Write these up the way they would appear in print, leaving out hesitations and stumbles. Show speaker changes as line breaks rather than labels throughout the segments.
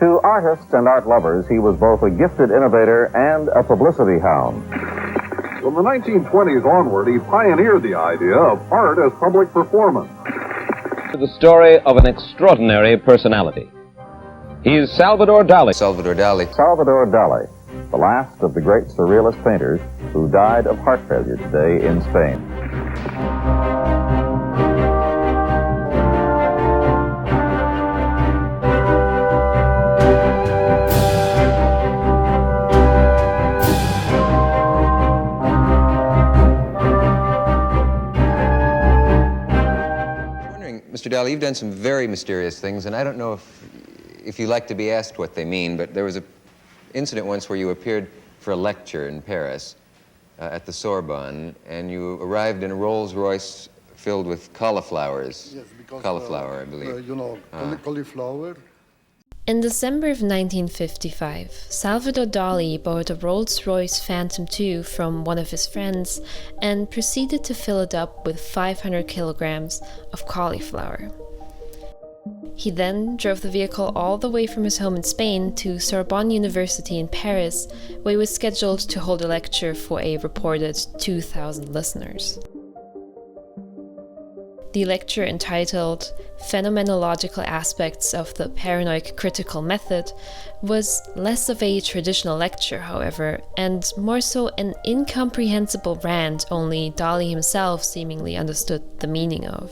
To artists and art lovers, he was both a gifted innovator and a publicity hound.
From the 1920s onward, he pioneered the idea of art as public performance.
The story of an extraordinary personality. He's Salvador Dali.
Salvador Dali.
Salvador Dali, the last of the great surrealist painters who died of heart failure today in Spain.
Mr. Dali, you've done some very mysterious things, and I don't know if you like to be asked what they mean, but there was an incident once where you appeared for a lecture in Paris at the Sorbonne, and you arrived in a Rolls Royce filled with cauliflowers.
Yes, because
cauliflower, I believe.
Cauliflower.
In December of 1955, Salvador Dali bought a Rolls Royce Phantom II from one of his friends and proceeded to fill it up with 500 kilograms of cauliflower. He then drove the vehicle all the way from his home in Spain to Sorbonne University in Paris, where he was scheduled to hold a lecture for a reported 2,000 listeners. The lecture, entitled Phenomenological Aspects of the Paranoid Critical Method, was less of a traditional lecture, however, and more so an incomprehensible rant only Dali himself seemingly understood the meaning of.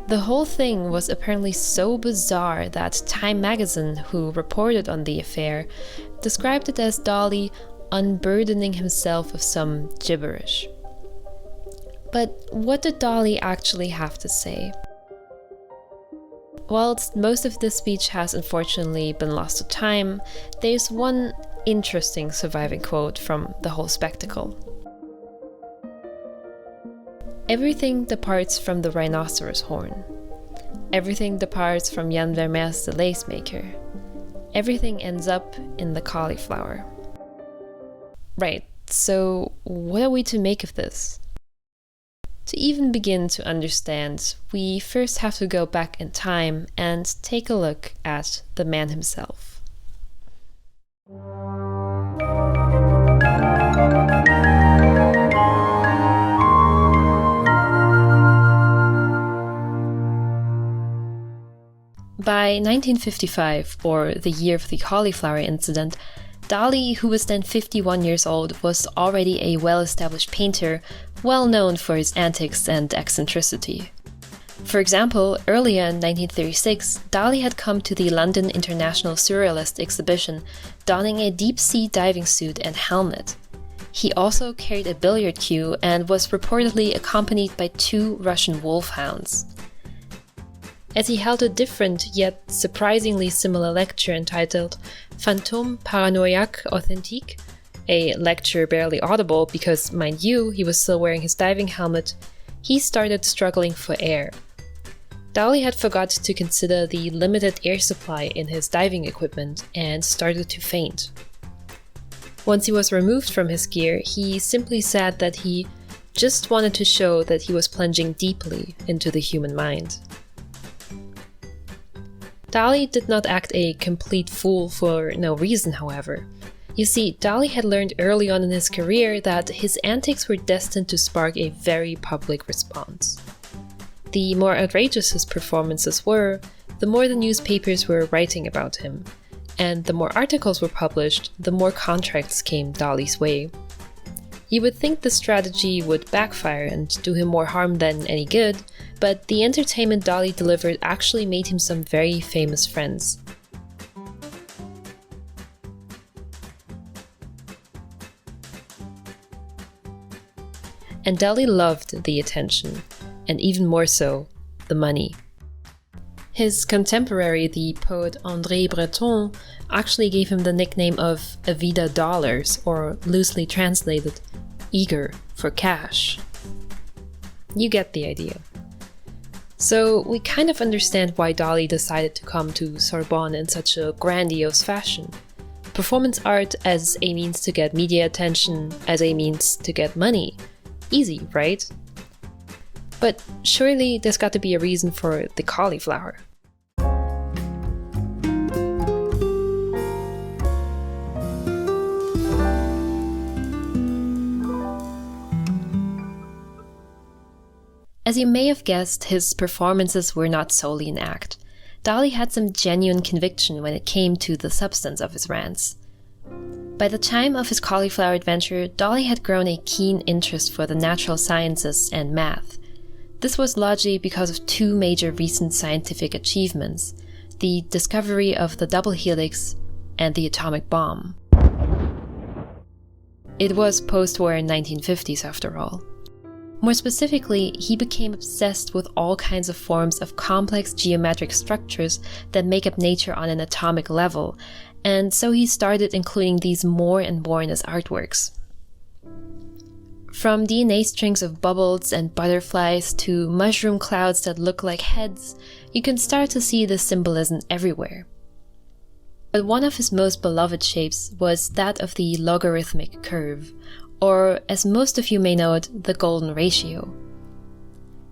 The whole thing was apparently so bizarre that Time magazine, who reported on the affair, described it as Dali unburdening himself of some gibberish. But what did Dali actually have to say? Whilst most of this speech has unfortunately been lost to time, there's one interesting surviving quote from the whole spectacle. Everything departs from the rhinoceros horn. Everything departs from Jan Vermeer's the lace maker. Everything ends up in the cauliflower. Right, so what are we to make of this? To even begin to understand, we first have to go back in time and take a look at the man himself. By 1955, or the year of the cauliflower incident, Dali, who was then 51 years old, was already a well-established painter, well known for his antics and eccentricity. For example, earlier in 1936, Dali had come to the London International Surrealist Exhibition donning a deep-sea diving suit and helmet. He also carried a billiard cue and was reportedly accompanied by 2 Russian wolfhounds. As he held a different yet surprisingly similar lecture entitled Fantôme Paranoïaque Authentique, a lecture barely audible because, mind you, he was still wearing his diving helmet, he started struggling for air. Dali had forgot to consider the limited air supply in his diving equipment and started to faint. Once he was removed from his gear, he simply said that he just wanted to show that he was plunging deeply into the human mind. Dali did not act a complete fool for no reason, however. You see, Dali had learned early on in his career that his antics were destined to spark a very public response. The more outrageous his performances were, the more the newspapers were writing about him, and the more articles were published, the more contracts came Dali's way. You would think the strategy would backfire and do him more harm than any good, but the entertainment Dali delivered actually made him some very famous friends. And Dali loved the attention, and even more so, the money. His contemporary, the poet André Breton, actually gave him the nickname of Avida Dollars, or loosely translated, eager for cash. You get the idea. So we kind of understand why Dali decided to come to Sorbonne in such a grandiose fashion. Performance art as a means to get media attention, as a means to get money. Easy, right? But surely there's got to be a reason for the cauliflower. As you may have guessed, his performances were not solely an act. Dali had some genuine conviction when it came to the substance of his rants. By the time of his Cauliflower adventure, Dali had grown a keen interest for the natural sciences and math. This was largely because of two major recent scientific achievements: the discovery of the double helix and the atomic bomb. It was post-war 1950s after all. More specifically, he became obsessed with all kinds of forms of complex geometric structures that make up nature on an atomic level, and so he started including these more and more in his artworks. From DNA strings of bubbles and butterflies to mushroom clouds that look like heads, you can start to see the symbolism everywhere. But one of his most beloved shapes was that of the logarithmic curve, or, as most of you may know it, the golden ratio.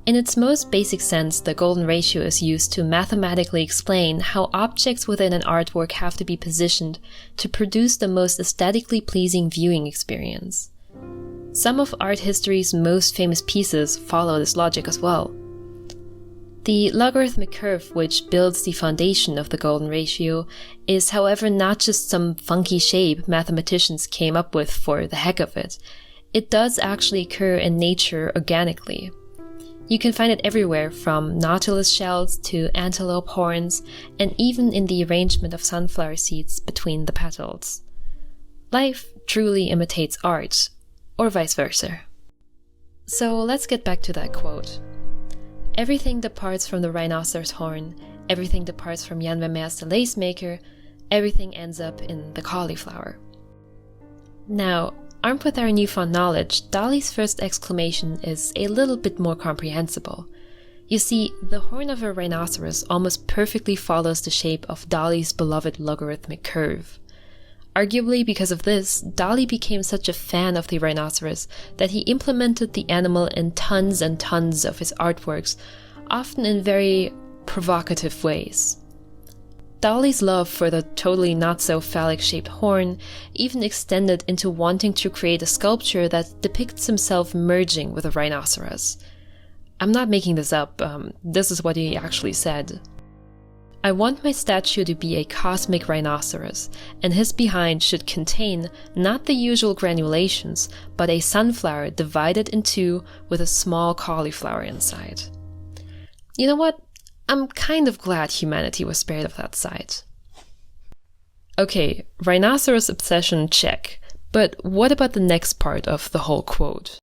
In its most basic sense, the golden ratio is used to mathematically explain how objects within an artwork have to be positioned to produce the most aesthetically pleasing viewing experience. Some of art history's most famous pieces follow this logic as well. The logarithmic curve, which builds the foundation of the golden ratio, is however not just some funky shape mathematicians came up with for the heck of it. It does actually occur in nature organically. You can find it everywhere, from nautilus shells to antelope horns, and even in the arrangement of sunflower seeds between the petals. Life truly imitates art, or vice versa. So let's get back to that quote. Everything departs from the rhinoceros horn, everything departs from Jan Vermeer's The Lace Maker, everything ends up in the cauliflower. Now, armed with our newfound knowledge, Dali's first exclamation is a little bit more comprehensible. You see, the horn of a rhinoceros almost perfectly follows the shape of Dali's beloved logarithmic curve. Arguably because of this, Dali became such a fan of the rhinoceros that he implemented the animal in tons and tons of his artworks, often in very provocative ways. Dali's love for the totally not-so-phallic-shaped horn even extended into wanting to create a sculpture that depicts himself merging with a rhinoceros. I'm not making this up, this is what he actually said. I want my statue to be a cosmic rhinoceros, and his behind should contain not the usual granulations, but a sunflower divided in two with a small cauliflower inside. You know what? I'm kind of glad humanity was spared of that sight. Okay, rhinoceros obsession check, but what about the next part of the whole quote?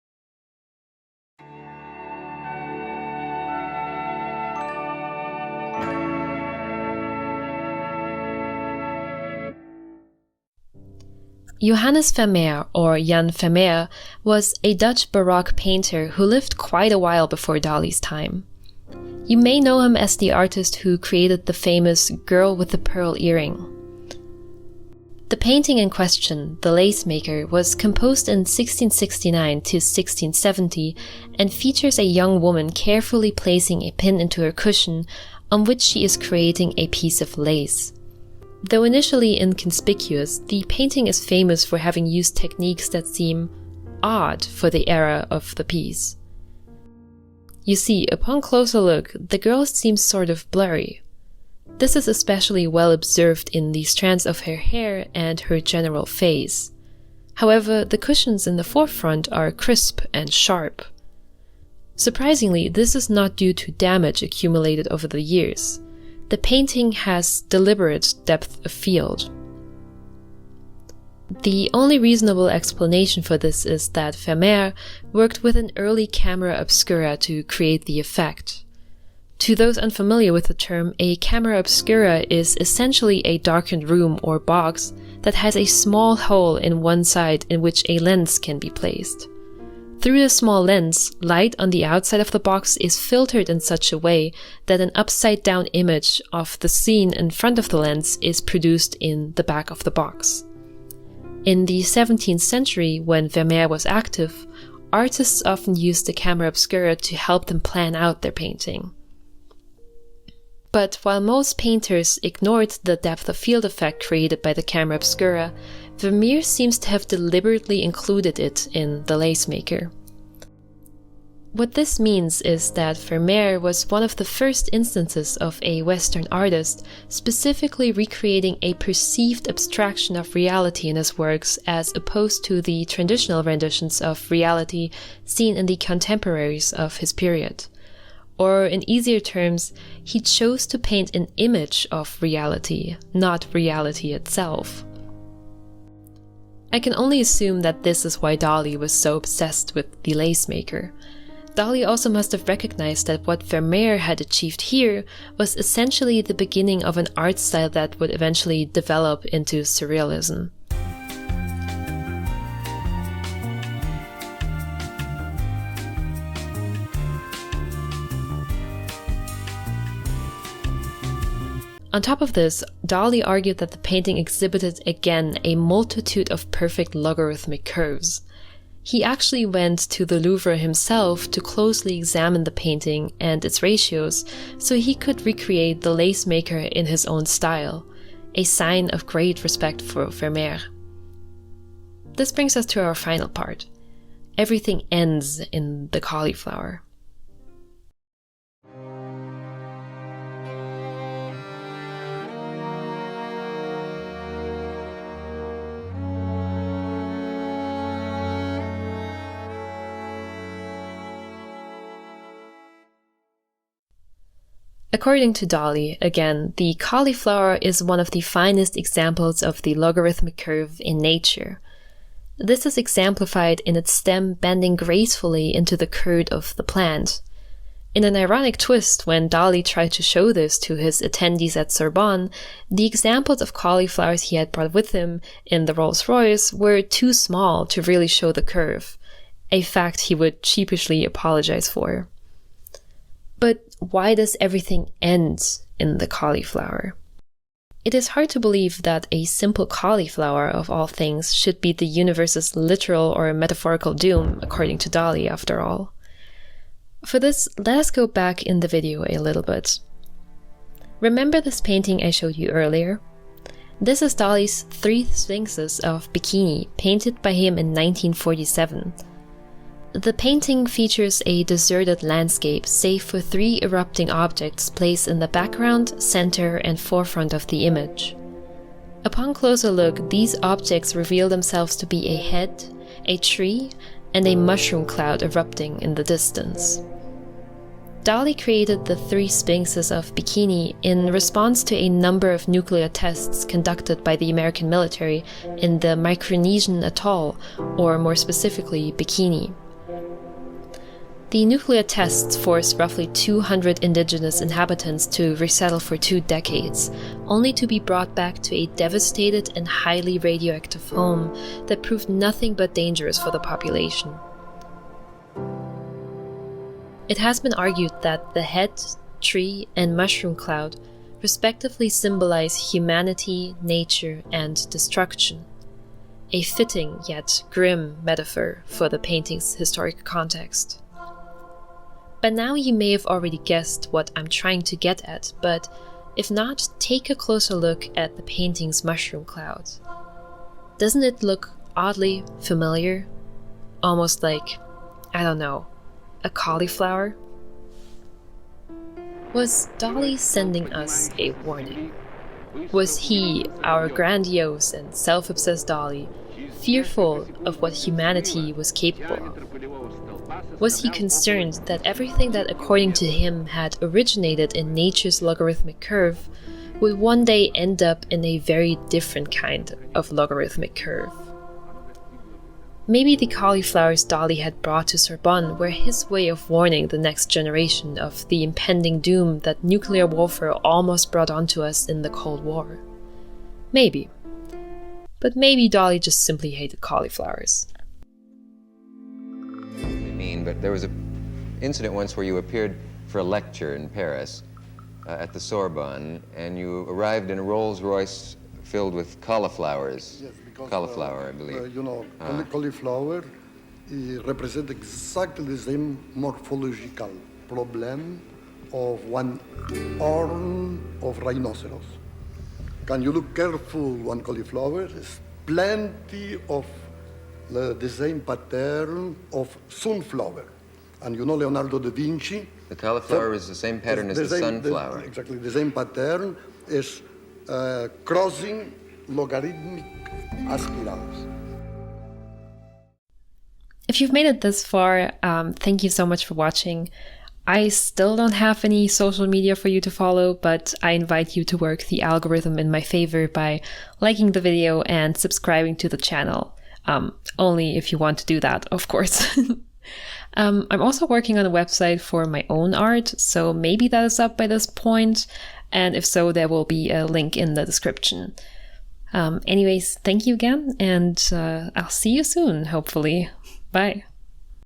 Johannes Vermeer, or Jan Vermeer, was a Dutch Baroque painter who lived quite a while before Dali's time. You may know him as the artist who created the famous Girl with the Pearl Earring. The painting in question, The Lace Maker, was composed in 1669 to 1670 and features a young woman carefully placing a pin into her cushion on which she is creating a piece of lace. Though initially inconspicuous, the painting is famous for having used techniques that seem odd for the era of the piece. You see, upon closer look, the girl seems sort of blurry. This is especially well observed in the strands of her hair and her general face. However, the cushions in the forefront are crisp and sharp. Surprisingly, this is not due to damage accumulated over the years. The painting has deliberate depth of field. The only reasonable explanation for this is that Vermeer worked with an early camera obscura to create the effect. To those unfamiliar with the term, a camera obscura is essentially a darkened room or box that has a small hole in one side in which a lens can be placed. Through the small lens, light on the outside of the box is filtered in such a way that an upside-down image of the scene in front of the lens is produced in the back of the box. In the 17th century, when Vermeer was active, artists often used the camera obscura to help them plan out their painting. But while most painters ignored the depth of field effect created by the camera obscura, Vermeer seems to have deliberately included it in The Lace Maker. What this means is that Vermeer was one of the first instances of a Western artist specifically recreating a perceived abstraction of reality in his works as opposed to the traditional renditions of reality seen in the contemporaries of his period. Or in easier terms, he chose to paint an image of reality, not reality itself. I can only assume that this is why Dali was so obsessed with the lace maker. Dali also must have recognized that what Vermeer had achieved here was essentially the beginning of an art style that would eventually develop into surrealism. On top of this, Dali argued that the painting exhibited again a multitude of perfect logarithmic curves. He actually went to the Louvre himself to closely examine the painting and its ratios so he could recreate the lace maker in his own style, a sign of great respect for Vermeer. This brings us to our final part. Everything ends in the cauliflower. According to Dali, again, the cauliflower is one of the finest examples of the logarithmic curve in nature. This is exemplified in its stem bending gracefully into the curve of the plant. In an ironic twist, when Dali tried to show this to his attendees at Sorbonne, the examples of cauliflowers he had brought with him in the Rolls Royce were too small to really show the curve, a fact he would sheepishly apologize for. But why does everything end in the cauliflower? It is hard to believe that a simple cauliflower, of all things, should be the universe's literal or metaphorical doom, according to Dali, after all. For this, let us go back in the video a little bit. Remember this painting I showed you earlier? This is Dali's 3 Sphinxes of Bikini, painted by him in 1947. The painting features a deserted landscape save for 3 erupting objects placed in the background, center, and forefront of the image. Upon closer look, these objects reveal themselves to be a head, a tree, and a mushroom cloud erupting in the distance. Dali created the 3 Sphinxes of Bikini in response to a number of nuclear tests conducted by the American military in the Micronesian atoll, or more specifically, Bikini. The nuclear tests forced roughly 200 indigenous inhabitants to resettle for 2 decades, only to be brought back to a devastated and highly radioactive home that proved nothing but dangerous for the population. It has been argued that the head, tree, and mushroom cloud respectively symbolize humanity, nature, and destruction. A fitting yet grim metaphor for the painting's historic context. By now you may have already guessed what I'm trying to get at, but if not, take a closer look at the painting's mushroom cloud. Doesn't it look oddly familiar? Almost like, I don't know, a cauliflower? Was Dali sending us a warning? Was he, our grandiose and self-obsessed Dali, fearful of what humanity was capable of? Was he concerned that everything that according to him had originated in nature's logarithmic curve would one day end up in a very different kind of logarithmic curve? Maybe the cauliflowers Dali had brought to Sorbonne were his way of warning the next generation of the impending doom that nuclear warfare almost brought onto us in the Cold War. Maybe. But maybe Dali just simply hated cauliflowers.
But there was an incident once where you appeared for a lecture in Paris at the Sorbonne, and you arrived in a Rolls Royce filled with cauliflowers.
Yes, because
cauliflower, I believe.
Cauliflower represents exactly the same morphological problem of one horn of rhinoceros. Can you look careful one cauliflower? There's plenty of the same pattern of sunflower. And you know Leonardo da Vinci?
The cauliflower is the same pattern as the sunflower.
Exactly, the same pattern is crossing logarithmic spirals.
If you've made it this far, thank you so much for watching. I still don't have any social media for you to follow, but I invite you to work the algorithm in my favor by liking the video and subscribing to the channel. Only if you want to do that, of course. I'm also working on a website for my own art, so maybe that is up by this point, and if so, there will be a link in the description. Anyways, thank you again, and I'll see you soon, hopefully. Bye.